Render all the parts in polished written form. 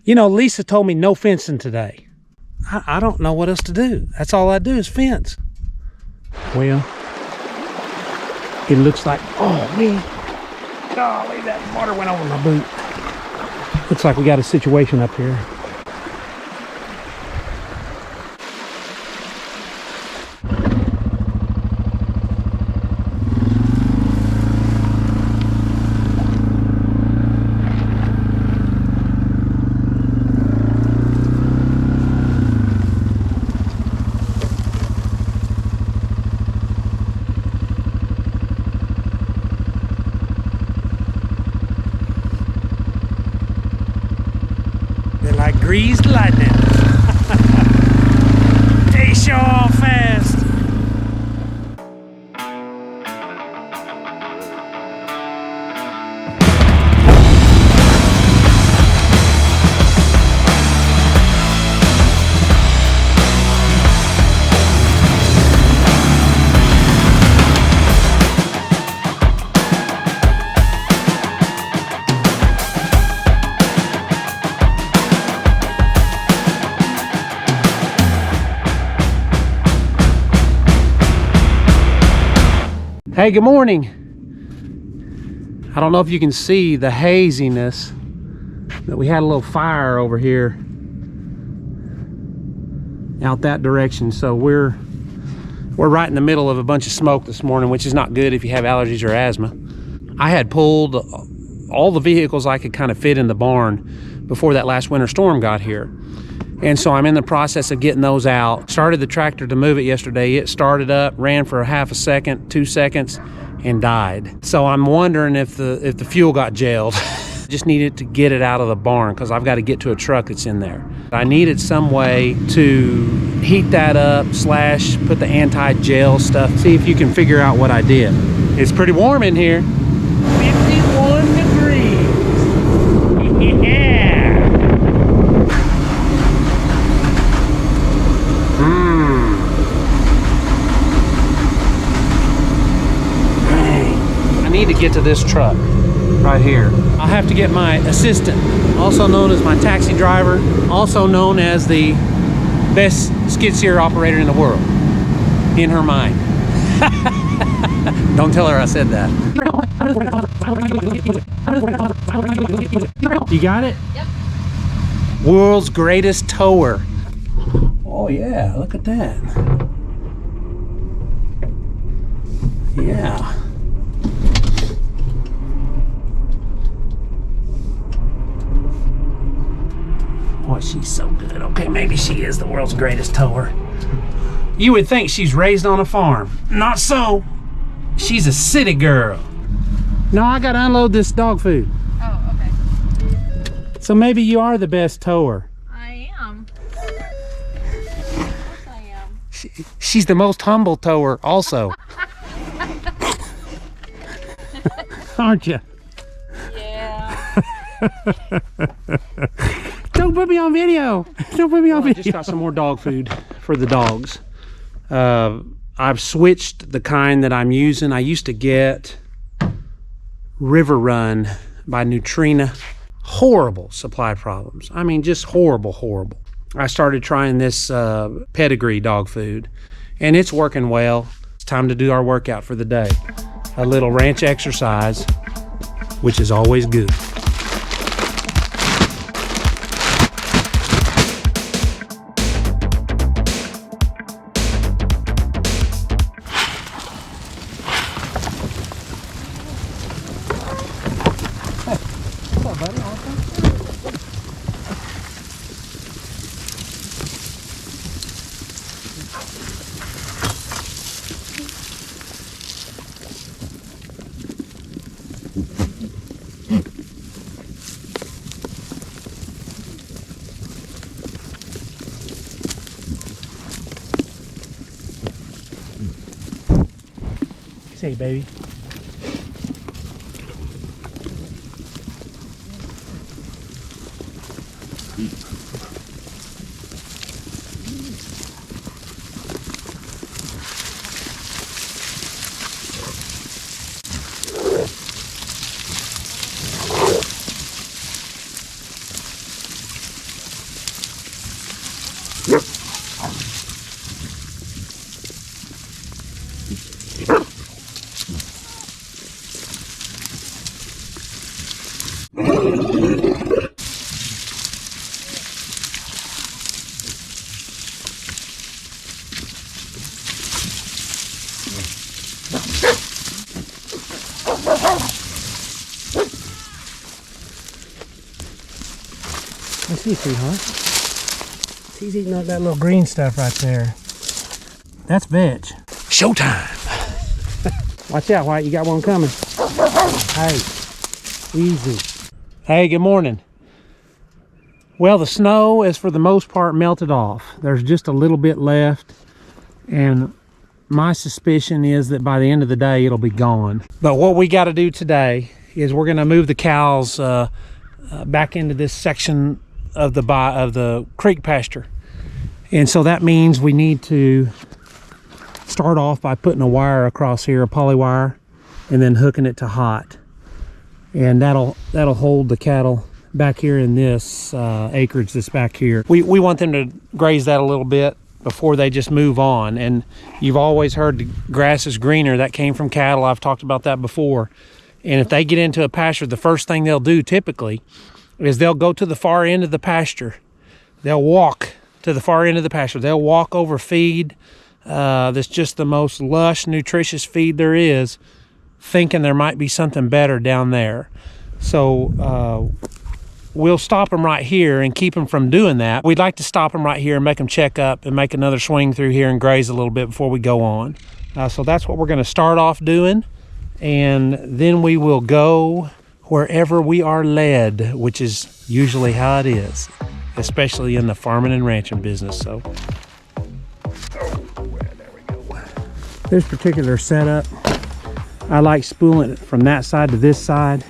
You know, Lisa told me no fencing today. I don't know what else to do. That's all I do is fence. Well, it looks like, oh man, golly, that water went over my boot. Looks like we got a situation up here. Like greased lightning. They show off fast. Hey, good morning. I don't know if you can see the haziness, but we had a little fire over here out that direction. So we're right in the middle of a bunch of smoke this morning, which is not good if you have allergies or asthma. I had pulled all the vehicles I could kind of fit in the barn before that last winter storm got here. And so I'm in the process of getting those out. Started the tractor to move it yesterday. It started up, ran for a half a second, 2 seconds, and died. So I'm wondering if the fuel got gelled. Just needed to get it out of the barn because I've got to get to a truck that's in there. I needed some way to heat that up / put the anti-gel stuff. See if you can figure out what I did. It's pretty warm in here. 51 degrees. Yeah. I need to get to this truck right here. I'll have to get my assistant, also known as my taxi driver, also known as the best skid steer operator in the world, in her mind. Don't tell her I said that. You got it? Yep. World's greatest tower. Oh yeah, look at that. Yeah. Oh, she's so good. Okay, maybe she is the world's greatest tower. You would think she's raised on a farm. Not so. She's a city girl. No, I gotta unload this dog food. Oh, okay. So maybe you are the best tower. I am. Of course I am. She's the most humble tower also. Aren't you? Yeah. Don't put me on video. Don't put me on video. I just got some more dog food for the dogs. I've switched the kind that I'm using. I used to get River Run by Nutrina. Horrible supply problems. I mean, just horrible, horrible. I started trying this pedigree dog food, and it's working well. It's time to do our workout for the day. A little ranch exercise, which is always good. Say, baby. Let's see, sweetheart. He's eating up that little green stuff right there. That's veg. Showtime. Watch out, White. You got one coming. Hey, easy. Hey, good morning. Well, the snow is for the most part melted off. There's just a little bit left, and my suspicion is that by the end of the day it'll be gone. But what we got to do today is we're going to move the cows back into this section of the creek pasture, and so that means we need to start off by putting a wire across here, a poly wire, and then hooking it to hot, and that'll hold the cattle back here in this acreage that's back here. We want them to graze that a little bit before they just move on. And you've always heard the grass is greener. That came from cattle. I've talked about that before. And if they get into a pasture, the first thing they'll do typically is they'll go to the far end of the pasture. They'll walk to the far end of the pasture. They'll walk over feed that's just the most lush, nutritious feed there is, thinking there might be something better down there. So we'll stop them right here and keep them from doing that. We'd like to stop them right here and make them check up and make another swing through here and graze a little bit before we go on. So that's what we're going to start off doing, and then we will go wherever we are led, which is usually how it is, especially in the farming and ranching business. So there we go. This particular setup, I like spooling it from that side to this side,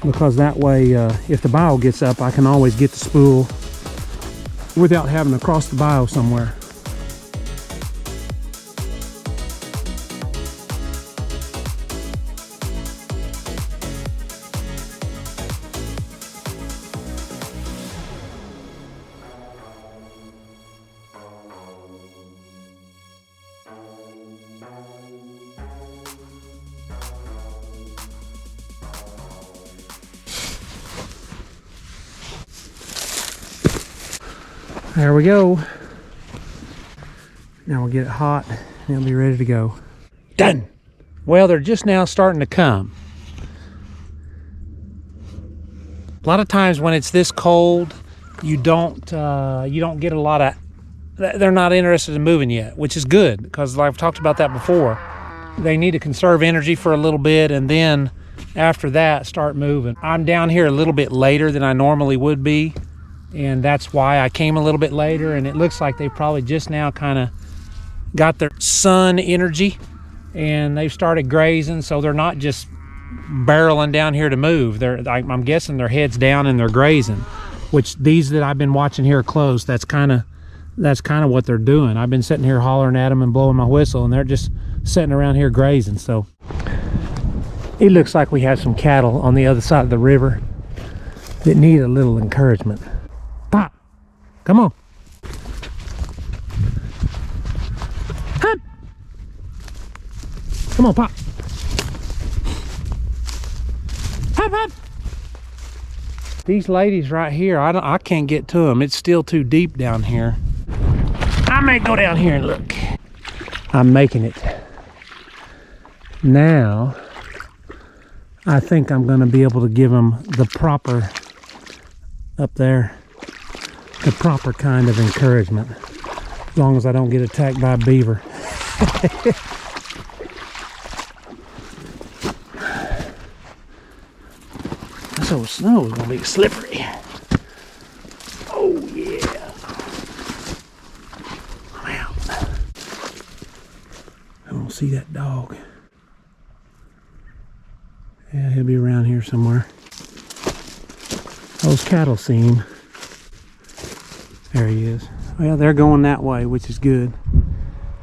because that way if the bio gets up, I can always get the spool without having to cross the bio somewhere. There we go. Now we'll get it hot and it'll be ready to go. Done. Well, they're just now starting to come. A lot of times when it's this cold, you don't get a lot of, they're not interested in moving yet, which is good, because I've talked about that before. They need to conserve energy for a little bit, and then after that start moving. I'm down here a little bit later than I normally would be, and that's why I came a little bit later, and it looks like they probably just now kind of got their sun energy and they've started grazing, so they're not just barreling down here to move. I'm guessing their heads down and they're grazing, which these that I've been watching here close, that's kind of what they're doing. I've been sitting here hollering at them and blowing my whistle, and they're just sitting around here grazing. So it looks like we have some cattle on the other side of the river that need a little encouragement. Pop, come on. Hop. Come on, Pop. Hop, hop. These ladies right here, I can't get to them. It's still too deep down here. I may go down here and look. I'm making it. Now, I think I'm going to be able to give them the proper, up there, the proper kind of encouragement, as long as I don't get attacked by a beaver. This old snow is going to be slippery. Oh yeah. I'm out. I don't see that dog. Yeah, he'll be around here somewhere. Those cattle see him. There he is. Well, they're going that way, which is good.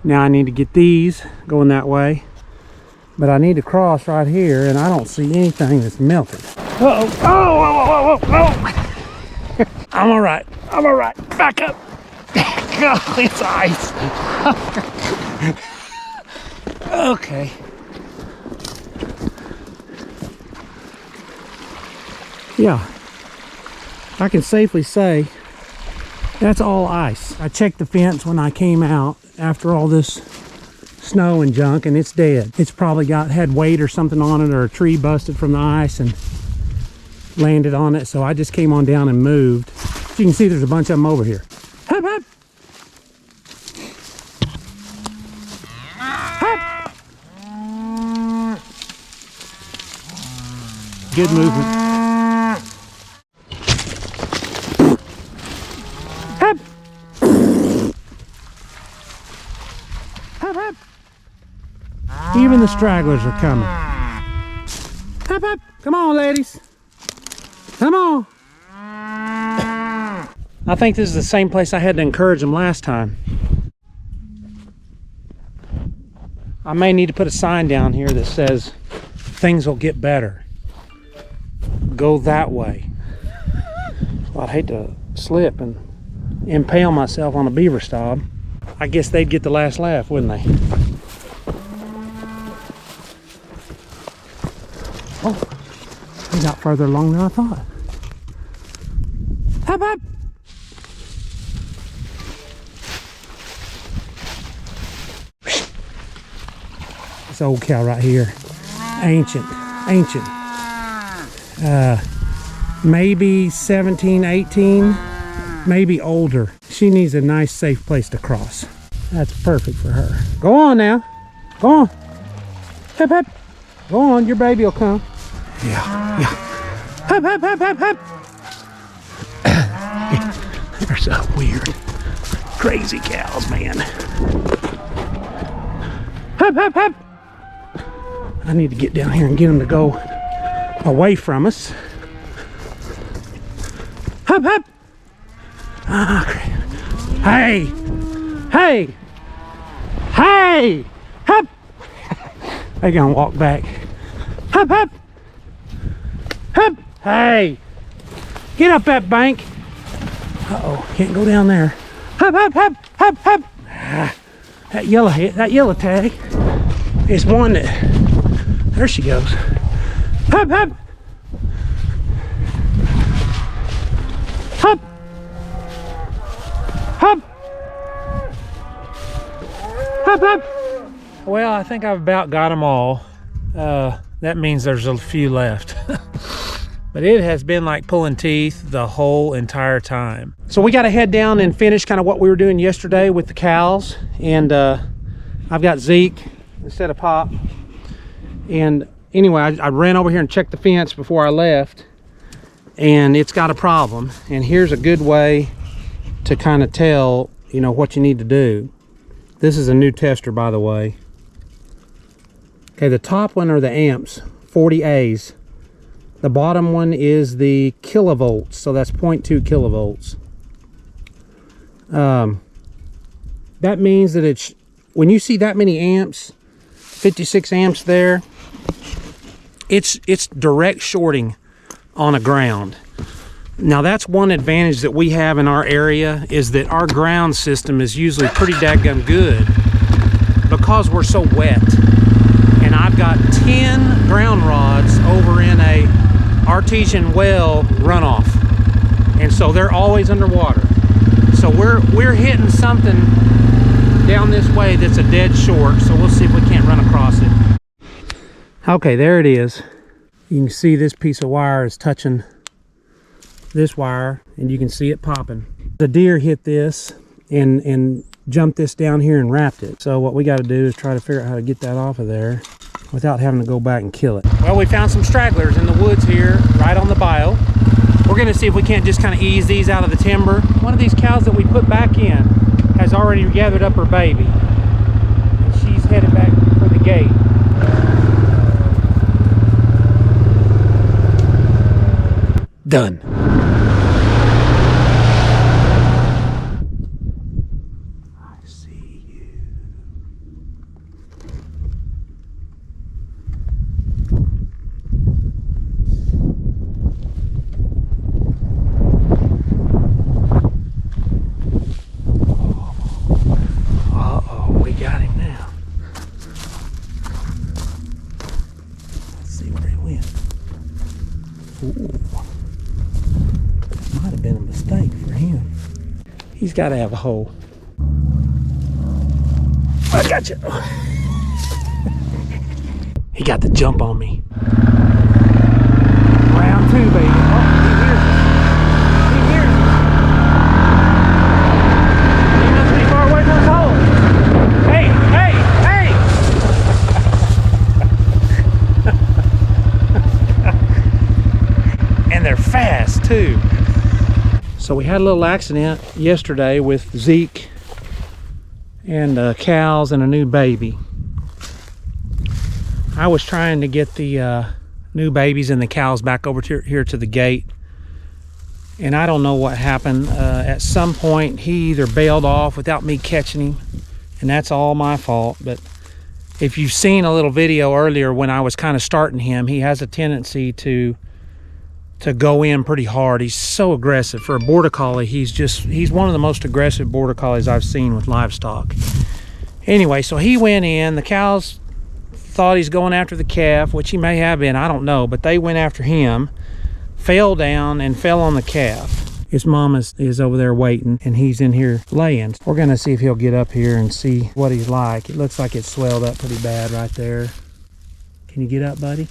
Now I need to get these going that way, but I need to cross right here, and I don't see anything that's melted. Uh-oh. Oh, whoa, whoa, whoa, whoa. I'm all right. I'm all right. Back up. Oh, it's ice. Okay. Yeah, I can safely say that's all ice. I checked the fence when I came out after all this snow and junk, and it's dead. It's probably had weight or something on it, or a tree busted from the ice and landed on it. So I just came on down and moved. So you can see there's a bunch of them over here. Hop, hop. Hop. Good movement. Hop. Hop, hop. Even the stragglers are coming. Hop, hop. Come on, ladies. Come on. I think this is the same place I had to encourage them last time. I may need to put a sign down here that says things will get better. Go that way. Well, I'd hate to slip and impale myself on a beaver stub. I guess they'd get the last laugh, wouldn't they? Oh, they got further along than I thought. Hop, hop. This old cow right here, ancient. Maybe 17, 18, maybe older. She needs a nice, safe place to cross. That's perfect for her. Go on now. Go on. Hop, hop. Go on, your baby will come. Yeah. Hop, hop, hop, hop, hop. They're so weird. Crazy cows, man. Hop, hop, hop. I need to get down here and get them to go away from us. Hop, hop. Ah, hey, hey, hey, hop. They're gonna walk back. Hop, hop, hop. Hey, get up that bank. Uh-oh, can't go down there. Hop, hop, hop, hop, hop. Ah, that yellow tag is one that, there she goes. Hop, hop. Hop. Hop. Hop, hop. Well, I think I've about got them all. That means there's a few left. But it has been like pulling teeth the whole entire time. So we got to head down and finish kind of what we were doing yesterday with the cows. And I've got Zeke instead of Pop. And anyway, I ran over here and checked the fence before I left. And it's got a problem. And here's a good way to kind of tell, you know, what you need to do. This is a new tester, by the way. Okay, the top one are the amps, 40As. The bottom one is the kilovolts, so that's 0.2 kilovolts. That means that it's, when you see that many amps, 56 amps there, it's direct shorting on a ground. Now that's one advantage that we have in our area, is that our ground system is usually pretty daggum good because we're so wet. And I've got 10 ground rods over in a artesian well runoff, and so they're always underwater. So we're hitting something down this way that's a dead short, so we'll see if we can't run across it. Okay, there it is. You can see this piece of wire is touching this wire, and you can see it popping. The deer hit this and jumped this down here and wrapped it. So what we got to do is try to figure out how to get that off of there without having to go back and kill it. Well, we found some stragglers in the woods here, right on the bio. We're gonna see if we can't just kind of ease these out of the timber. One of these cows that we put back in has already gathered up her baby. And she's headed back for the gate. Done. mistake for him. He's got to have a hole. I got you. He got the jump on me. Round 2, baby. Oh, he hears us. He hears us. He must be far away from his hole. Hey, hey, hey! And they're fast, too. So we had a little accident yesterday with Zeke and cows and a new baby. I was trying to get the new babies and the cows back over here to the gate, and I don't know what happened. At some point he either bailed off without me catching him, and that's all my fault. But if you've seen a little video earlier when I was kind of starting him, he has a tendency to go in pretty hard. He's so aggressive. For a border collie, he's one of the most aggressive border collies I've seen with livestock. Anyway, so he went in. The cows thought he's going after the calf, which he may have been, I don't know, but they went after him, fell down and fell on the calf. His mom is over there waiting, and he's in here laying. We're gonna see if he'll get up here and see what he's like. It looks like it's swelled up pretty bad right there. Can you get up, buddy?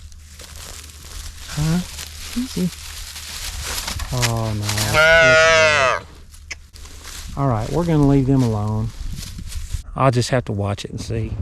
Huh? Easy. Oh no. All right, we're gonna leave them alone. I'll just have to watch it and see.